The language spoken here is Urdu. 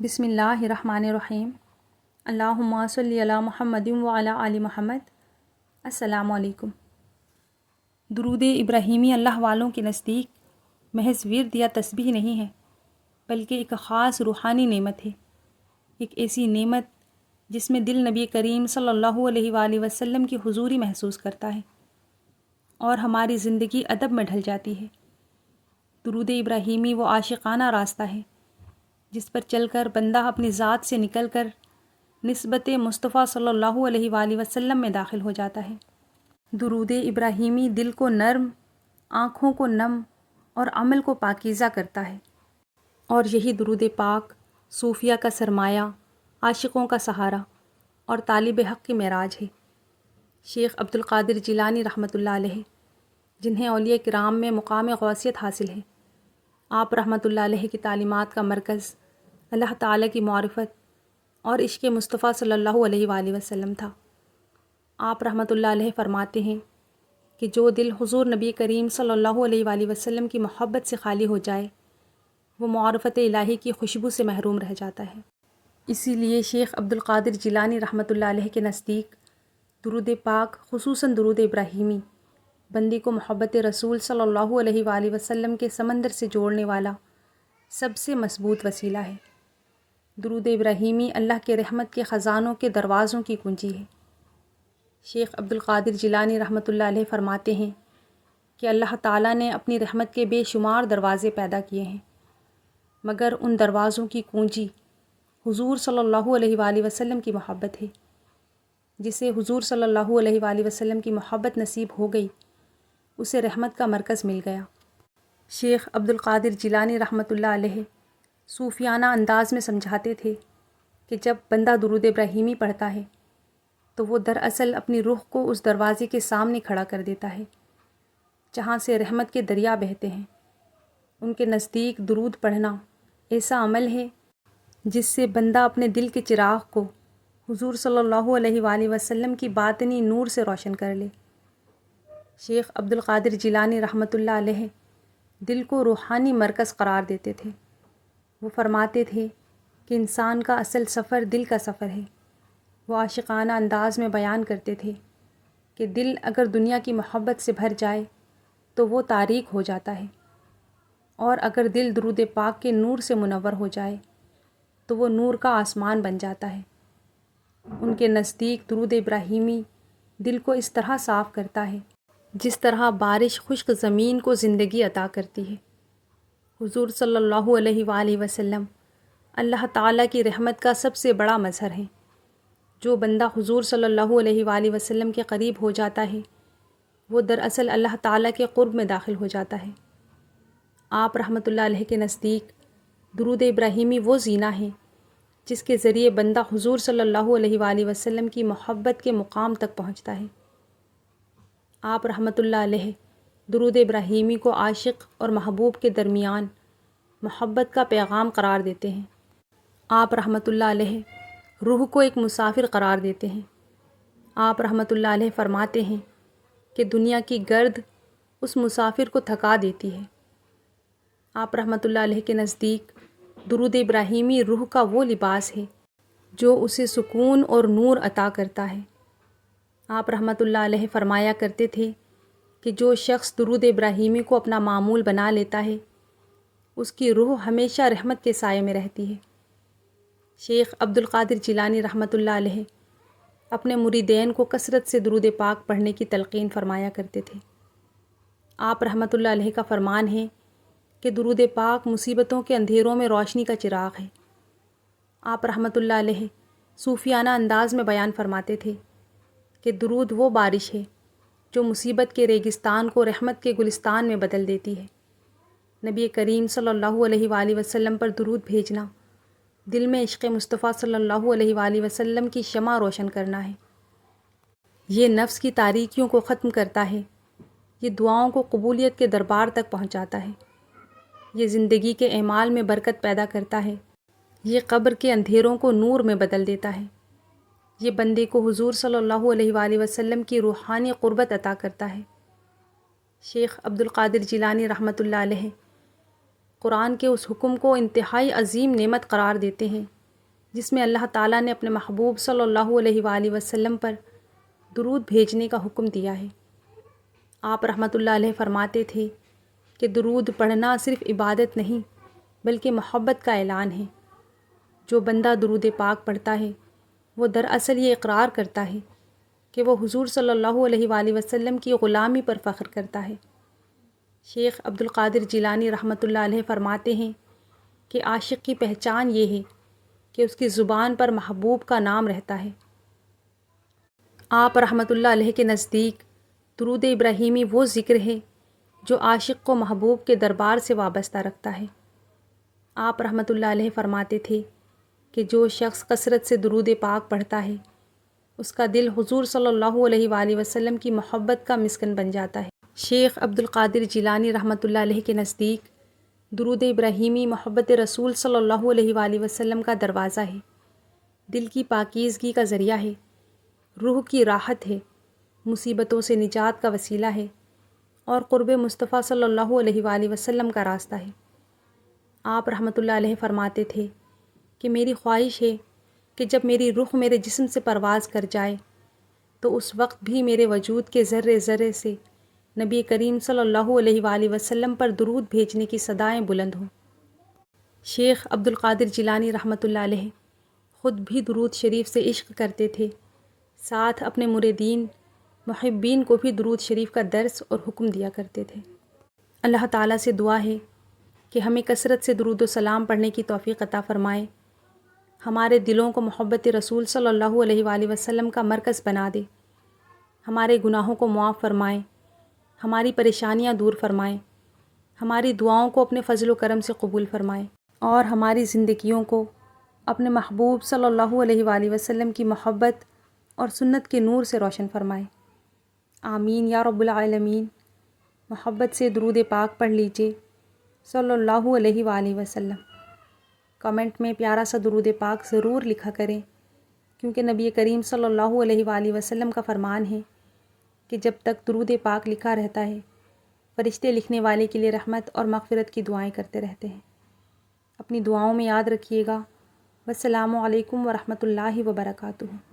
بسم اللہ الرحمن الرحیم۔ اللہم صلی علی محمد وعلی آل محمد۔ السلام علیکم۔ درود ابراہیمی اللہ والوں کے نزدیک محض ورد یا تسبیح نہیں ہے، بلکہ ایک خاص روحانی نعمت ہے، ایک ایسی نعمت جس میں دل نبی کریم صلی اللہ علیہ وآلہ وسلم کی حضوری محسوس کرتا ہے اور ہماری زندگی ادب میں ڈھل جاتی ہے۔ درود ابراہیمی وہ عاشقانہ راستہ ہے جس پر چل کر بندہ اپنی ذات سے نکل کر نسبت مصطفیٰ صلی اللہ علیہ وآلہ وسلم میں داخل ہو جاتا ہے۔ درود ابراہیمی دل کو نرم، آنکھوں کو نم اور عمل کو پاکیزہ کرتا ہے، اور یہی درود پاک صوفیہ کا سرمایہ، عاشقوں کا سہارا اور طالب حق کی معراج ہے۔ شیخ عبد القادر جیلانی رحمۃ اللہ علیہ، جنہیں اولیاء کرام میں مقام غوثیت حاصل ہے، آپ رحمۃ اللہ علیہ کی تعلیمات کا مرکز اللہ تعالیٰ کی معرفت اور عشق مصطفیٰ صلی اللہ علیہ وآلہ وسلم تھا۔ آپ رحمۃ اللہ علیہ فرماتے ہیں کہ جو دل حضور نبی کریم صلی اللہ علیہ وآلہ وسلم کی محبت سے خالی ہو جائے، وہ معرفت الہی کی خوشبو سے محروم رہ جاتا ہے۔ اسی لیے شیخ عبد القادر جیلانی رحمۃ اللہ علیہ کے نزدیک درود پاک، خصوصاً درود ابراہیمی، بندی کو محبت رسول صلی اللہ علیہ وآلہ وسلم کے سمندر سے جوڑنے والا سب سے مضبوط وسیلہ ہے۔ درود ابراہیمی اللہ کے رحمت کے خزانوں کے دروازوں کی کنجی ہے۔ شیخ عبد القادر جیلانی رحمۃ اللہ علیہ فرماتے ہیں کہ اللہ تعالیٰ نے اپنی رحمت کے بے شمار دروازے پیدا کیے ہیں، مگر ان دروازوں کی کنجی حضور صلی اللہ علیہ وآلہ وسلم کی محبت ہے۔ جسے حضور صلی اللہ علیہ وآلہ وسلم کی محبت نصیب ہو گئی، اسے رحمت کا مرکز مل گیا۔ شیخ عبد القادر جیلانی رحمۃ اللہ علیہ صوفیانہ انداز میں سمجھاتے تھے کہ جب بندہ درود ابراہیمی پڑھتا ہے تو وہ دراصل اپنی روح کو اس دروازے کے سامنے کھڑا کر دیتا ہے جہاں سے رحمت کے دریا بہتے ہیں۔ ان کے نزدیک درود پڑھنا ایسا عمل ہے جس سے بندہ اپنے دل کے چراغ کو حضور صلی اللہ علیہ وآلہ وسلم کی باطنی نور سے روشن کر لے۔ شیخ عبد القادر جیلانی رحمۃ اللہ علیہ دل کو روحانی مرکز قرار دیتے تھے۔ وہ فرماتے تھے کہ انسان کا اصل سفر دل کا سفر ہے۔ وہ عاشقانہ انداز میں بیان کرتے تھے کہ دل اگر دنیا کی محبت سے بھر جائے تو وہ تاریک ہو جاتا ہے، اور اگر دل درود پاک کے نور سے منور ہو جائے تو وہ نور کا آسمان بن جاتا ہے۔ ان کے نزدیک درود ابراہیمی دل کو اس طرح صاف کرتا ہے جس طرح بارش خشک زمین کو زندگی عطا کرتی ہے۔ حضور صلی اللہ علیہ وآلہ وسلم اللہ تعالیٰ کی رحمت کا سب سے بڑا مظہر ہے۔ جو بندہ حضور صلی اللہ علیہ وآلہ وسلم کے قریب ہو جاتا ہے، وہ دراصل اللہ تعالیٰ کے قرب میں داخل ہو جاتا ہے۔ آپ رحمۃ اللہ علیہ کے نزدیک درود ابراہیمی وہ زینہ ہے جس کے ذریعے بندہ حضور صلی اللہ علیہ وآلہ وسلم کی محبت کے مقام تک پہنچتا ہے۔ آپ رحمۃ اللہ علیہ درود ابراہیمی کو عاشق اور محبوب کے درمیان محبت کا پیغام قرار دیتے ہیں۔ آپ رحمۃ اللہ علیہ روح کو ایک مسافر قرار دیتے ہیں۔ آپ رحمۃ اللہ علیہ فرماتے ہیں کہ دنیا کی گرد اس مسافر کو تھکا دیتی ہے۔ آپ رحمۃ اللہ علیہ کے نزدیک درود ابراہیمی روح کا وہ لباس ہے جو اسے سکون اور نور عطا کرتا ہے۔ آپ رحمۃ اللہ علیہ فرمایا کرتے تھے کہ جو شخص درود ابراہیمی کو اپنا معمول بنا لیتا ہے، اس کی روح ہمیشہ رحمت کے سائے میں رہتی ہے۔ شیخ عبد القادر جیلانی رحمۃ اللہ علیہ اپنے مریدین کو کثرت سے درود پاک پڑھنے کی تلقین فرمایا کرتے تھے۔ آپ رحمۃ اللہ علیہ کا فرمان ہے کہ درود پاک مصیبتوں کے اندھیروں میں روشنی کا چراغ ہے۔ آپ رحمۃ اللہ علیہ صوفیانہ انداز میں بیان فرماتے تھے کہ درود وہ بارش ہے جو مصیبت کے ریگستان کو رحمت کے گلستان میں بدل دیتی ہے۔ نبی کریم صلی اللہ علیہ وآلہ وسلم پر درود بھیجنا دل میں عشق مصطفیٰ صلی اللہ علیہ وآلہ وسلم کی شمع روشن کرنا ہے۔ یہ نفس کی تاریکیوں کو ختم کرتا ہے، یہ دعاؤں کو قبولیت کے دربار تک پہنچاتا ہے، یہ زندگی کے اعمال میں برکت پیدا کرتا ہے، یہ قبر کے اندھیروں کو نور میں بدل دیتا ہے، یہ بندے کو حضور صلی اللہ علیہ وآلہ وسلم کی روحانی قربت عطا کرتا ہے۔ شیخ عبد القادر جیلانی رحمۃ اللہ علیہ قرآن کے اس حکم کو انتہائی عظیم نعمت قرار دیتے ہیں جس میں اللہ تعالیٰ نے اپنے محبوب صلی اللہ علیہ وآلہ وسلم پر درود بھیجنے کا حکم دیا ہے۔ آپ رحمۃ اللہ علیہ فرماتے تھے کہ درود پڑھنا صرف عبادت نہیں بلکہ محبت کا اعلان ہے۔ جو بندہ درود پاک پڑھتا ہے وہ دراصل یہ اقرار کرتا ہے کہ وہ حضور صلی اللہ علیہ وآلہ وسلم کی غلامی پر فخر کرتا ہے۔ شیخ عبد القادر جیلانی رحمۃ اللہ علیہ فرماتے ہیں کہ عاشق کی پہچان یہ ہے کہ اس کی زبان پر محبوب کا نام رہتا ہے۔ آپ رحمۃ اللہ علیہ کے نزدیک درود ابراہیمی وہ ذکر ہے جو عاشق کو محبوب کے دربار سے وابستہ رکھتا ہے۔ آپ رحمۃ اللہ علیہ فرماتے تھے کہ جو شخص کثرت سے درود پاک پڑھتا ہے اس کا دل حضور صلی اللہ علیہ وآلہ وسلم کی محبت کا مسکن بن جاتا ہے۔ شیخ عبد القادر جیلانی رحمۃ اللہ علیہ کے نزدیک درود ابراہیمی محبت رسول صلی اللہ علیہ وآلہ وسلم کا دروازہ ہے، دل کی پاکیزگی کا ذریعہ ہے، روح کی راحت ہے، مصیبتوں سے نجات کا وسیلہ ہے اور قرب مصطفیٰ صلی اللہ علیہ وآلہ وسلم کا راستہ ہے۔ آپ رحمۃ اللہ علیہ فرماتے تھے کہ میری خواہش ہے کہ جب میری روح میرے جسم سے پرواز کر جائے تو اس وقت بھی میرے وجود کے ذرے ذرے سے نبی کریم صلی اللہ علیہ وآلہ وسلم پر درود بھیجنے کی صدائیں بلند ہوں۔ شیخ عبد القادر جیلانی رحمۃ اللہ علیہ خود بھی درود شریف سے عشق کرتے تھے، ساتھ اپنے مریدین محبین کو بھی درود شریف کا درس اور حکم دیا کرتے تھے۔ اللہ تعالیٰ سے دعا ہے کہ ہمیں کثرت سے درود و سلام پڑھنے کی توفیق عطا فرمائے، ہمارے دلوں کو محبت رسول صلی اللہ علیہ وآلہ وسلم کا مرکز بنا دے، ہمارے گناہوں کو معاف فرمائے، ہماری پریشانیاں دور فرمائے، ہماری دعاؤں کو اپنے فضل و کرم سے قبول فرمائے اور ہماری زندگیوں کو اپنے محبوب صلی اللہ علیہ وآلہ وسلم کی محبت اور سنت کے نور سے روشن فرمائے۔ آمین یا رب العالمین۔ محبت سے درود پاک پڑھ لیجئے صلی اللہ علیہ وآلہ وسلم۔ کمنٹ میں پیارا سا درود پاک ضرور لکھا کریں، کیونکہ نبی کریم صلی اللہ علیہ وآلہ وسلم کا فرمان ہے کہ جب تک درود پاک لکھا رہتا ہے فرشتے لکھنے والے کے لیے رحمت اور مغفرت کی دعائیں کرتے رہتے ہیں۔ اپنی دعاؤں میں یاد رکھیے گا۔ والسلام علیکم ورحمۃ اللہ وبرکاتہ۔